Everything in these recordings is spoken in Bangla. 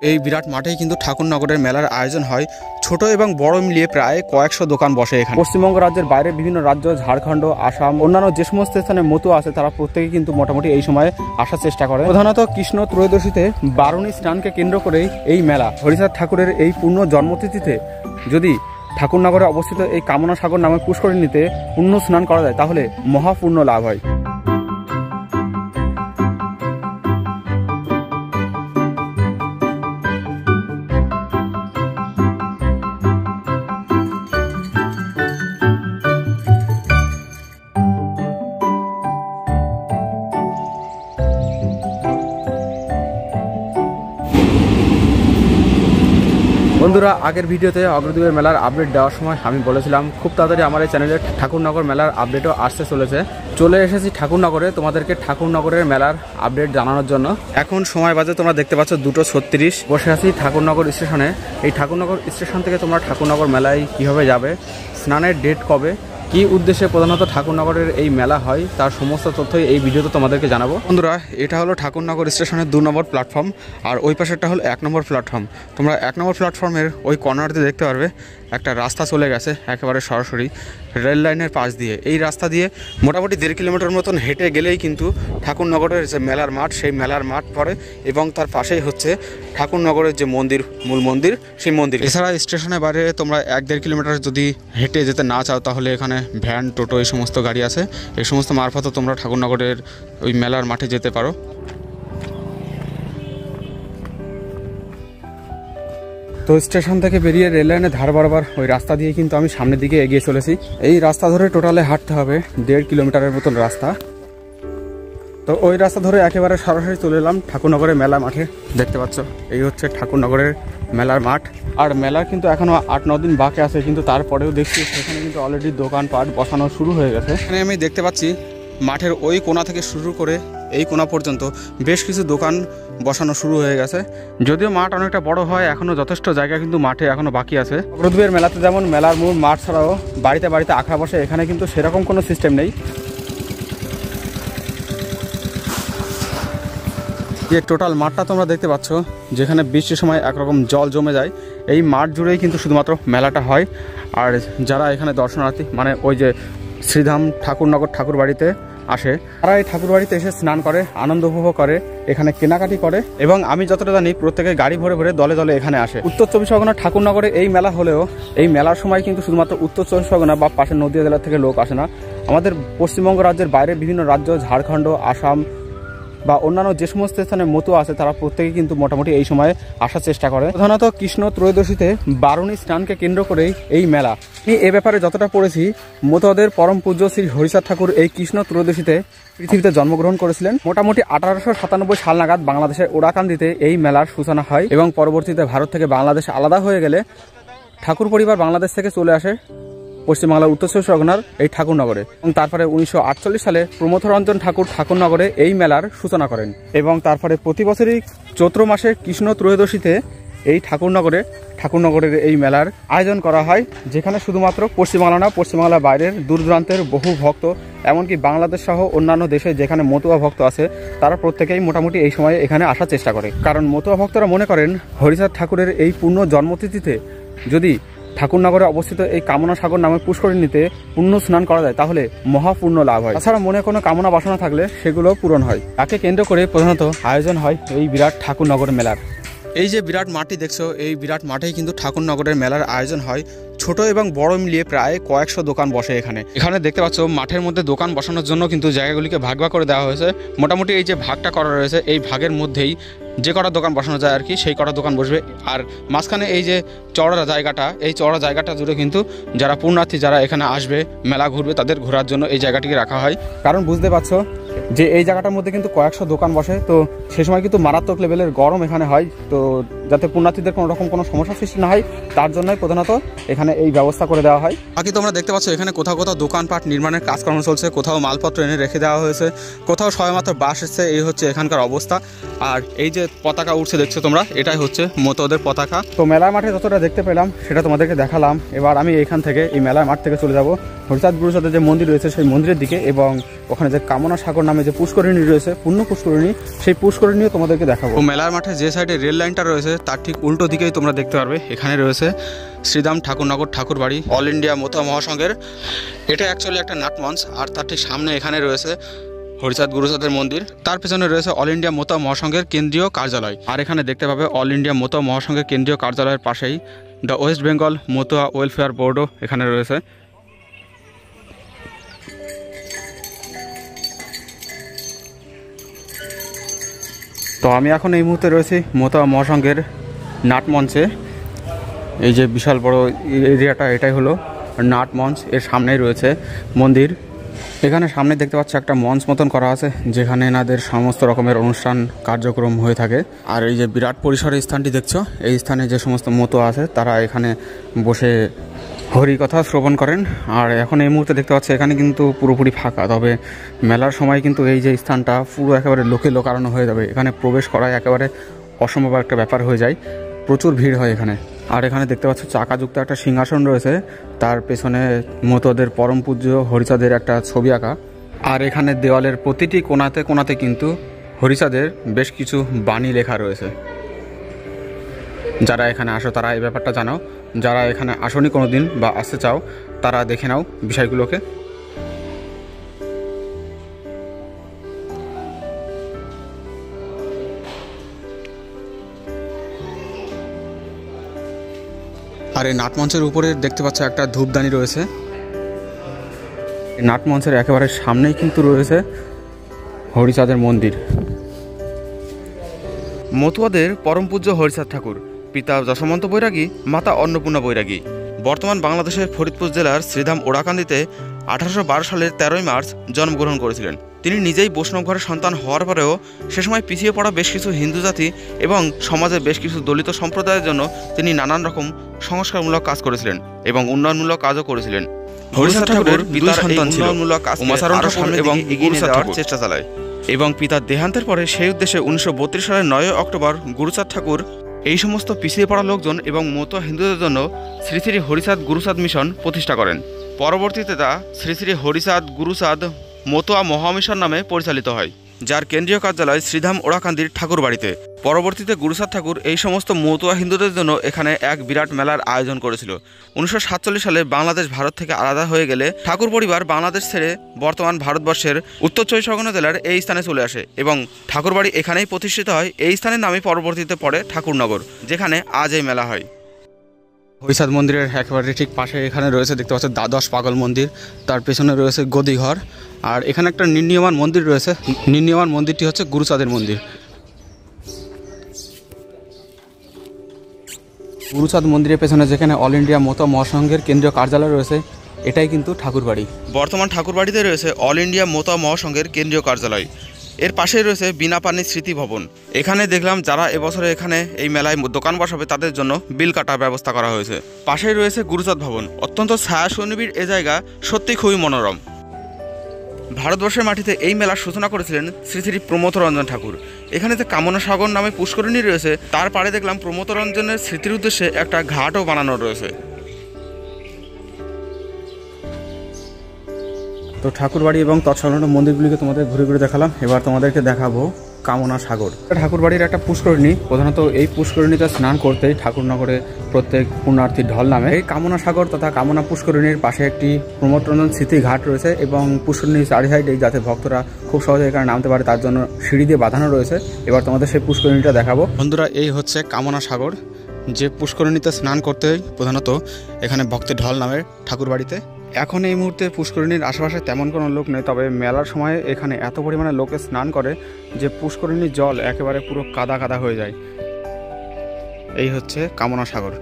এই বিরাট মাঠেই কিন্তু ঠাকুরনগরের মেলার আয়োজন হয়। ছোট এবং বড় মিলিয়ে প্রায় কয়েকশো দোকান বসে এখানে। পশ্চিমবঙ্গ রাজ্যের বাইরে বিভিন্ন রাজ্য, ঝাড়খণ্ড, আসাম, অন্যান্য যে সমস্ত স্থানে মতো আছে তারা প্রত্যেকে কিন্তু মোটামুটি এই সময়ে আসার চেষ্টা করে। প্রধানত কৃষ্ণ ত্রয়োদশীতে বারুণী স্নানকে কেন্দ্র করেই এই মেলা। হরিচাঁদ ঠাকুরের এই পূর্ণ জন্মতিথিতে যদি ঠাকুরনগরে অবস্থিত এই কামনা সাগর নামে পুষ্করিণীতে পুণ্য স্নান করা যায় তাহলে মহাপুণ্য লাভ হয়। বন্ধুরা, আগের ভিডিওতে অগ্রদ্বীপের মেলার আপডেট দেওয়ার সময় আমি বলেছিলাম খুব তাড়াতাড়ি আমার এই চ্যানেলে ঠাকুরনগর মেলার আপডেটও আসতে চলে এসেছি ঠাকুরনগরে তোমাদেরকে ঠাকুরনগরের মেলার আপডেট জানানোর জন্য। এখন সময় বাজে তোমরা দেখতে পাচ্ছ 2:36। বসে আছি ঠাকুরনগর স্টেশনে। এই ঠাকুরনগর স্টেশন থেকে তোমরা ঠাকুরনগর মেলায় কীভাবে যাবে, স্নানের ডেট কবে, কি উদ্দেশ্যে প্রধানত ঠাকুরনগরের এই মেলা হয় তার সমস্ত তথ্যই এই ভিডিওতে তোমাদেরকে জানাবো। বন্ধুরা, এটা হলো ঠাকুরনগর স্টেশনের 2 নম্বর প্ল্যাটফর্ম, আর ওই পাশেরটা হলো 1 নম্বর প্ল্যাটফর্ম। তোমরা 1 নম্বর প্ল্যাটফর্মের ওই কর্নারতে দেখতে পারবে একটা রাস্তা চলে গেছে একেবারে সরাসরি রেল লাইনের পাশ দিয়ে। এই রাস্তা দিয়ে মোটামুটি 1.5 কিলোমিটার মতন হেঁটে গেলেই কিন্তু ঠাকুরনগরের যে মেলার মাঠ, সেই মেলার মাঠ পড়ে এবং তার পাশেই হচ্ছে ঠাকুরনগরের যে মন্দির, মূল মন্দির, সেই মন্দির। এছাড়া স্টেশনের বাইরে তোমরা 1-1.5 কিলোমিটার যদি হেঁটে যেতে না চাও তাহলে এখানে ভ্যান, টোটো এই সমস্ত গাড়ি আছে। এই সমস্ত মারফতও তোমরা ঠাকুরনগরের ওই মেলার মাঠে যেতে পারো। তো স্টেশন থেকে বেরিয়ে রেল লাইনের ধার বরাবর ওই রাস্তা দিয়ে কিন্তু আমি সামনের দিকে এগিয়ে চলেছি। এই রাস্তা ধরে টোটালে হাঁটতে হবে 1.5 কিলোমিটারের মতন রাস্তা। তো ওই রাস্তা ধরে একেবারে সরাসরি চলে এলাম ঠাকুরনগরের মেলা মাঠে। দেখতে পাচ্ছ এই হচ্ছে ঠাকুরনগরের মেলার মাঠ। আর মেলার কিন্তু এখনও 8-9 দিন বাকি আছে, কিন্তু তারপরেও দেখছি সেখানে কিন্তু অলরেডি দোকানপাট বসানো শুরু হয়ে গেছে। এখানে আমি দেখতে পাচ্ছি মাঠের ওই কোণা থেকে শুরু করে এই কোণা পর্যন্ত বেশ কিছু দোকান বসানো শুরু হয়ে গেছে। যদিও মাঠ অনেকটা বড় হয়, এখনও যথেষ্ট জায়গা কিন্তু মাঠে এখনও বাকি আছে। অগ্রদ্বীপের মেলাতে যেমন মেলার মূল মাঠ ছাড়াও বাড়িতে বাড়িতে আখড়া বসে, এখানে কিন্তু সেরকম কোনো সিস্টেম নেই। যে টোটাল মাঠটা তোমরা দেখতে পাচ্ছ, যেখানে বৃষ্টির সময় একরকম জল জমে যায়, এই মাঠ জুড়েই কিন্তু শুধুমাত্র মেলাটা হয়। আর যারা এখানে দর্শনার্থী, মানে ওই যে শ্রীধাম ঠাকুরনগর ঠাকুর বাড়িতে আসে, তারা এই ঠাকুর বাড়িতে এসে স্নান করে, আনন্দ উপভোগ করে, এখানে কেনাকাটি করে এবং আমি যতটা জানি প্রত্যেকে গাড়ি ভরে ভরে দলে দলে এখানে আসে। উত্তর 24 পরগনা ঠাকুরনগরে এই মেলা হলেও এই মেলার সময় কিন্তু শুধুমাত্র উত্তর 24 পরগনা বা পাশের নদীয়া জেলা থেকে লোক আসে না। আমাদের পশ্চিমবঙ্গ রাজ্যের বাইরে বিভিন্ন রাজ্য, ঝাড়খণ্ড, আসাম বা অন্যান্য যে সমস্ত স্থানে মতো আছে তারা প্রত্যেকে কিন্তু মোটামুটি এই সময়ে আসার চেষ্টা করে। প্রধানত কৃষ্ণ ত্রয়োদশীতে বারুণী স্নানকে কেন্দ্র করেই এই মেলা। আমি এ ব্যাপারে যতটা পড়েছি, মতোদের পরম পূজ্য শ্রী হরিচাঁদ ঠাকুর এই কৃষ্ণ ত্রয়োদশীতে পৃথিবীতে জন্মগ্রহণ করেছিলেন। মোটামুটি 1897 সাল নাগাদ বাংলাদেশের ওরাকান্দিতে এই মেলার সূচনা হয় এবং পরবর্তীতে ভারত থেকে বাংলাদেশ আলাদা হয়ে গেলে ঠাকুর পরিবার বাংলাদেশ থেকে চলে আসে পশ্চিমবাংলার উত্তর 24 পরগনার এই ঠাকুরনগরে এবং তারপরে 1948 সালে প্রমথরঞ্জন ঠাকুর ঠাকুরনগরে এই মেলার সূচনা করেন এবং তারপরে প্রতি বছরই চৈত্র মাসে কৃষ্ণ ত্রয়োদশীতে এই ঠাকুরনগরের এই মেলার আয়োজন করা হয়, যেখানে শুধুমাত্র পশ্চিমবাংলা না, পশ্চিমবাংলার বাইরের দূর দূরান্তের বহু ভক্ত, এমনকি বাংলাদেশ সহ অন্যান্য দেশে যেখানে মতুয়া ভক্ত আছে তারা প্রত্যেকেই মোটামুটি এই সময়ে এখানে আসার চেষ্টা করে। কারণ মতুয়া ভক্তরা মনে করেন হরিচাঁদ ঠাকুরের এই পূর্ণ জন্মতিথিতে যদি ঠাকুরনগরে অবস্থিত এই কামনা সাগর নামে পুষ্করিণীতে পুণ্য স্নান করা যায় তাহলে মহাপুণ্য লাভ হয়। তাছাড়া মনে কোনো কামনা বাসনা থাকলে সেগুলো পূরণ হয়। তাকে কেন্দ্র করে প্রধানত আয়োজন হয় এই বিরাট ঠাকুরনগর মেলার। এই যে বিরাট মাঠটি দেখছো, এই বিরাট মাঠেই কিন্তু ঠাকুরনগরের মেলার আয়োজন হয়। ছোট এবং বড় মিলিয়ে প্রায় কয়েকশো দোকান বসে এখানে দেখতে পাচ্ছ মাঠের মধ্যে দোকান বসানোর জন্য কিন্তু জায়গাগুলিকে ভাগ ভাগ করে দেওয়া হয়েছে। মোটামুটি এই যে ভাগটা করা রয়েছে এই ভাগের মধ্যেই যে কটা দোকান বসানো যায় আর কি, সেই কটা দোকান বসবে। আর মাঝখানে এই যে চওড়া জায়গাটা, এই চওড়া জায়গাটা জুড়ে কিন্তু যারা পুণ্যার্থী যারা এখানে আসবে মেলা ঘুরবে তাদের ঘোরার জন্য এই জায়গাটিকে রাখা হয়। কারণ বুঝতে পারছো যে এই জায়গাটার মধ্যে কিন্তু কয়েকশো দোকান বসে, তো সে সময় কিন্তু মারাত্মক লেভেলের গরম এখানে হয়। তো যাতে পুণ্যার্থীদের কোনো রকম কোনো সমস্যা সৃষ্টি না হয় তার জন্যই প্রধানত এখানে এই ব্যবস্থা করে দেওয়া হয়। বাকি তোমরা দেখতে পাচ্ছ এখানে কোথাও কোথাও দোকানপাট নির্মাণের কাজকর্ম চলছে, কোথাও মালপত্র এনে রেখে দেওয়া হয়েছে, কোথাও সবেমাত্র বাস এসছে। এই হচ্ছে এখানকার অবস্থা। আর এই যে পতাকা উঠছে দেখছো তোমরা, এটাই হচ্ছে মতোদের পতাকা। তো মেলার মাঠে যতটা দেখতে পেলাম সেটা তোমাদেরকে দেখালাম। এবার আমি এখান থেকে এই মেলার মাঠ থেকে চলে যাব হরিচাঁদ গুরুচাঁদের যে মন্দির রয়েছে সেই মন্দিরের দিকে, এবং ওখানে যে কামনা সাগর নামে যে পুষ্করিণী রয়েছে, পূর্ণ পুষ্করিণী, সেই পুষ্করিণীও তোমাদেরকে দেখাবো। মেলার মাঠে যে সাইডে রেল লাইনটা রয়েছে তার ঠিক উল্টো দিকেই তোমরা দেখতে পারবে এখানে রয়েছে শ্রীধাম ঠাকুরনগর ঠাকুরবাড়ি অল ইন্ডিয়া মতুয়া মহাসংঘের। এটা অ্যাকচুয়ালি একটা নাটমঞ্চ, আর তার ঠিক সামনে এখানে রয়েছে হরিচাঁদ গুরুচাঁদের মন্দির, তার পেছনে রয়েছে অল ইন্ডিয়া মতুয়া মহাসংঘের কেন্দ্রীয় কার্যালয়। আর এখানে দেখতে পাবে অল ইন্ডিয়া মতুয়া মহাসংঘের কেন্দ্রীয় কার্যালয়ের পাশেই the West Bengal Matua welfare বোর্ডও এখানে রয়েছে। তো আমি এখন এই মুহূর্তে রয়েছি মতুয়া মহাসংঘের নাটমঞ্চে। এই যে বিশাল বড় এরিয়াটা, এটাই হলো নাটমঞ্চ। এর সামনেই রয়েছে মন্দির। এখানে সামনে দেখতে পাচ্ছি একটা মঞ্চ মতন করা আছে, যেখানে এনাদের সমস্ত রকমের অনুষ্ঠান কার্যক্রম হয়ে থাকে। আর এই যে বিরাট পরিসরের স্থানটি দেখছো, এই স্থানে যে সমস্ত মতুয়া আছে তারা এখানে বসে হরিকথা শ্রবণ করেন। আর এখন এই মুহূর্তে দেখতে পাচ্ছি এখানে কিন্তু পুরোপুরি ফাঁকা, তবে মেলার সময় কিন্তু এই যে স্থানটা পুরো একেবারে লোকে লোকারণ্য হয়ে যাবে। এখানে প্রবেশ করা একেবারে অসম্ভব একটা ব্যাপার হয়ে যায়, প্রচুর ভিড় হয় এখানে। আর এখানে দেখতে পাচ্ছ চাকাযুক্ত একটা সিংহাসন রয়েছে, তার পেছনে মতুয়াদের পরম পূজ্য হরিচাঁদের একটা ছবি আঁকা। আর এখানে দেওয়ালের প্রতিটি কোণাতে কোণাতে কিন্তু হরিচাঁদের বেশ কিছু বাণী লেখা রয়েছে। যারা এখানে আসো তারা এই ব্যাপারটা জানো, যারা এখানে আসনি কোনো দিন বা আসতে চাও তারা দেখে নাও বিষয়গুলোকে। আর এই নাটমঞ্চের উপরে দেখতে পাচ্ছ একটা ধূপদানি রয়েছে। এই নাটমঞ্চের একেবারে সামনেই কিন্তু রয়েছে হরিচাঁদের মন্দির। মতুয়াদের পরম পূজ্য হরিচাঁদ ঠাকুর, পিতা যশোমন্ত বৈরাগী, মাতা অন্নপূর্ণা বৈরাগী, বর্তমান বাংলাদেশের ফরিদপুর জেলার শ্রীধাম ওড়াকান্দিতে 1812 সালের 13 মার্চ জন্মগ্রহণ করেছিলেন। তিনি নিজেই বৈষ্ণব ঘরের সন্তান হওয়ার পরেও সে সময় পিছিয়ে পড়া বেশ কিছু হিন্দু জাতি এবং সমাজের বেশ কিছু দলিত সম্প্রদায়ের জন্য তিনি নানান রকম সংস্কারমূলক কাজ করেছিলেন এবং উন্নয়নমূলক কাজও করেছিলেন। হরিচাঁদ ঠাকুরের দুই সন্তান ছিল, উন্নয়নমূলক কাজ এবং গুরুচাঁদ ঠাকুর চেষ্টা চালায় এবং পিতার দেহান্তের পরে সেই উদ্দেশ্যে 1932 সালের 9 অক্টোবর গুরুচাঁদ ঠাকুর এই সমস্ত পিছিয়ে পড়া লোকজন এবং মতুয়া হিন্দুদের জন্য শ্রী শ্রী হরিচাঁদ গুরুচাঁদ মিশন প্রতিষ্ঠা করেন। পরবর্তীতে তা শ্রী শ্রী হরিচাঁদ গুরুচাঁদ মতুয়া মহামিশন নামে পরিচালিত হয়, যার কেন্দ্রীয় কার্যালয় শ্রীধাম ওড়াকান্দির ঠাকুর বাড়িতে। পরবর্তীতে গুরুচাঁদ ঠাকুর এই সমস্ত মতুয়া হিন্দুদের জন্য এখানে এক বিরাট মেলার আয়োজন করেছিল। 1947 সালে বাংলাদেশ ভারত থেকে আলাদা হয়ে গেলে ঠাকুর পরিবার বাংলাদেশ ছেড়ে বর্তমান ভারতবর্ষের উত্তর 24 জেলার এই স্থানে চলে আসে এবং ঠাকুরবাড়ি এখানেই প্রতিষ্ঠিত হয়। এই স্থানের নামে পরবর্তীতে পড়ে ঠাকুরনগর, যেখানে আজ এই মেলা হয়। হরিচাঁদ মন্দিরের একেবারে ঠিক পাশে এখানে রয়েছে দেখতে পাচ্ছেন দ্বাদশ পাগল মন্দির, তার পেছনে রয়েছে গদিঘর। আর এখানে একটা নির্ণীয়মান মন্দির রয়েছে, নির্ণীয়মান মন্দিরটি হচ্ছে গুরুচাঁদের মন্দির। গুরুচাঁদ মন্দিরের পেছনে যেখানে অল ইন্ডিয়া মতুয়া মহাসংঘের কেন্দ্রীয় কার্যালয় রয়েছে, এটাই কিন্তু ঠাকুরবাড়ি। বর্তমান ঠাকুরবাড়িতে রয়েছে অল ইন্ডিয়া মতুয়া মহাসংঘের কেন্দ্রীয় কার্যালয়। এর পাশেই রয়েছে বিনাপানি স্মৃতি ভবন। এখানে দেখলাম যারা এবছরে এখানে এই মেলায় দোকান বসাবে তাদের জন্য বিল কাটার ব্যবস্থা করা হয়েছে। পাশেই রয়েছে গুরুচাঁদ ভবন। অত্যন্ত ছায়া সুনিবিড় এ জায়গা সত্যি খুবই মনোরম। ভারতবর্ষের মাটিতে এই মেলার সূচনা করেছিলেন শ্রী শ্রী প্রমথরঞ্জন ঠাকুর। এখানে যে কামনা সাগর নামে পুষ্করিণী রয়েছে, তার পাড়ে দেখলাম প্রমথরঞ্জনের স্মৃতির উদ্দেশ্যে একটা ঘাটও বানানো রয়েছে। তো ঠাকুরবাড়ি এবং তৎসংলগ্ন মন্দিরগুলিকে তোমাদের ঘুরে ঘুরে দেখালাম। এবার তোমাদেরকে দেখাবো কামনা সাগর। ঠাকুরবাড়ির একটা পুষ্করিণী, প্রধানত এই পুষ্করিণীতে স্নান করতেই ঠাকুরনগরে প্রত্যেক পুণ্যার্থীর ঢল নামে। এই কামনা সাগর তথা কামনা পুষ্করিণীর পাশে একটি প্রমথরঞ্জন স্মৃতি ঘাট রয়েছে এবং পুষ্করিণীর চারি সাইডেই যাতে ভক্তরা খুব সহজে এখানে নামতে পারে তার জন্য সিঁড়ি দিয়ে বাঁধানো রয়েছে। এবার তোমাদের সেই পুষ্করিণীটা দেখাবো। বন্ধুরা, এই হচ্ছে কামনা সাগর, যে পুষ্করিণীতে স্নান করতেই প্রধানত এখানে ভক্তের ঢল নামে ঠাকুরবাড়িতে। এখন এই মুহূর্তে পুষ্করিণীর আশেপাশে তেমন কোনো লোক নেই, তবে মেলার সময় এখানে এত পরিমাণে লোকে স্নান করে যে পুষ্করিণীর জল একেবারে পুরো কাদা কাদা হয়ে যায়। এই হচ্ছে কামনা সাগর।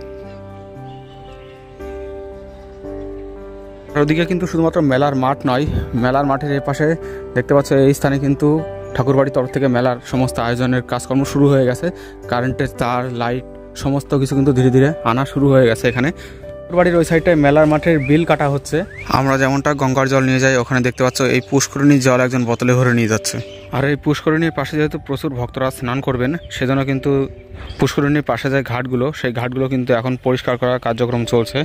ওদিকে কিন্তু শুধুমাত্র মেলার মাঠ নয়, মেলার মাঠের এ পাশে দেখতে পাচ্ছ এই স্থানে কিন্তু ঠাকুরবাড়ির তরফ থেকে মেলার সমস্ত আয়োজনের কাজকর্ম শুরু হয়ে গেছে। কারেন্টের তার, লাইট সমস্ত কিছু কিন্তু ধীরে ধীরে আনা শুরু হয়ে গেছে। এখানে ঠাকুরবাড়ির ওই সাইডটায় মেলার মাঠের বিল কাটা হচ্ছে। আমরা যেমনটা গঙ্গার জল নিয়ে যাই, ওখানে দেখতে পাচ্ছ এই পুষ্করিণীর জল একজন বোতলে ভরে নিয়ে যাচ্ছে। আর এই পুষ্করিণীর পাশে যেহেতু প্রচুর ভক্তরা স্নান করবেন, সেজন্য কিন্তু পুষ্করিণীর পাশে যে ঘাটগুলো, সেই ঘাটগুলো কিন্তু এখন পরিষ্কার করার কার্যক্রম চলছে।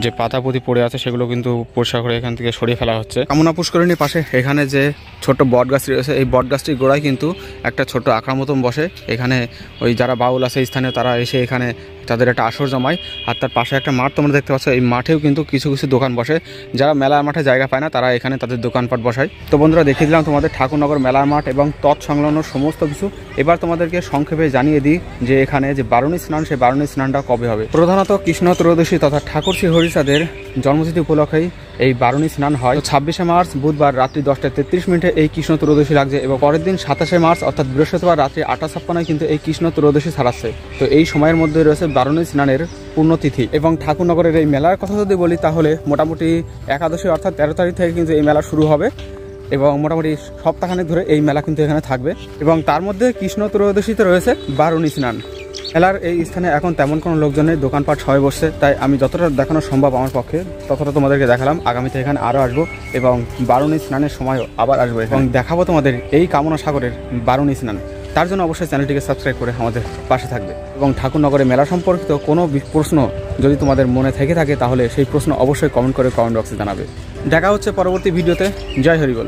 যে পাতাপুতি পড়ে আছে সেগুলো কিন্তু পরিষ্কার করে এখান থেকে সরিয়ে ফেলা হচ্ছে। কামনা পুষ্করিণীর পাশে এখানে যে ছোট বট গাছটি রয়েছে, এই বট গাছটির গোড়ায় কিন্তু একটা ছোট আঁকড়ার মতন বসে। এখানে ওই যারা বাউল আছে স্থানীয় তারা এসে এখানে তাদের একটা আসর জমায়। আর তার পাশে একটা মাঠ তোমরা দেখতে পাচ্ছ, এই মাঠেও কিন্তু কিছু কিছু দোকান বসে। যারা মেলার মাঠে জায়গা পায় না তারা এখানে তাদের দোকানপাট বসায়। তো বন্ধুরা, দেখিয়ে দিলাম তোমাদের ঠাকুরনগর মেলার মাঠ এবং তৎসংলগ্ন সমস্ত কিছু। এবার তোমাদেরকে সংক্ষেপে জানিয়ে দিই যে এখানে যে বারুণী স্নান, সেই বারুণী স্নানটা কবে হবে। প্রধানত কৃষ্ণ ত্রয়োদশী তথা ঠাকুর শ্রী হরিচাঁদের জন্মতিথি উপলক্ষেই এই বারুণী স্নান হয়। 26শে মার্চ বুধবার রাত্রি 10:33 এই কৃষ্ণ ত্রয়োদশী লাগছে এবং পরের দিন 27শে মার্চ অর্থাৎ বৃহস্পতিবার রাত্রি 8:56 কিন্তু এই কৃষ্ণ ত্রয়োদশী ছাড়াচ্ছে। তো এই সময়ের মধ্যে রয়েছে বারুণী স্নানের পূর্ণতিথি। এবং ঠাকুরনগরের এই মেলার কথা যদি বলি তাহলে মোটামুটি একাদশী অর্থাৎ 13 তারিখ থেকে কিন্তু এই মেলা শুরু হবে এবং মোটামুটি সপ্তাহখানেক ধরে এই মেলা কিন্তু এখানে থাকবে। এবং তার মধ্যে কৃষ্ণ ত্রয়োদশীতে রয়েছে বারুণী স্নান। মেলার এই স্থানে এখন তেমন কোনো লোকজনের দোকানপাট সবাই বসছে, তাই আমি যতটা দেখানো সম্ভব আমার পক্ষে ততটা তোমাদেরকে দেখালাম। আগামীতে এখানে আরও আসবো এবং বারুণী স্নানের সময়ও আবার আসবো এবং দেখাবো তোমাদের এই কামনা সাগরের বারুণী স্নান। তার জন্য অবশ্যই চ্যানেলটিকে সাবস্ক্রাইব করে আমাদের পাশে থাকবে। এবং ঠাকুরনগরের মেলা সম্পর্কিত কোনো প্রশ্ন যদি তোমাদের মনে থেকে থাকে তাহলে সেই প্রশ্ন অবশ্যই কমেন্ট করে কমেন্ট বক্সে জানাবে। দেখা হচ্ছে পরবর্তী ভিডিওতে। জয় হরিবল।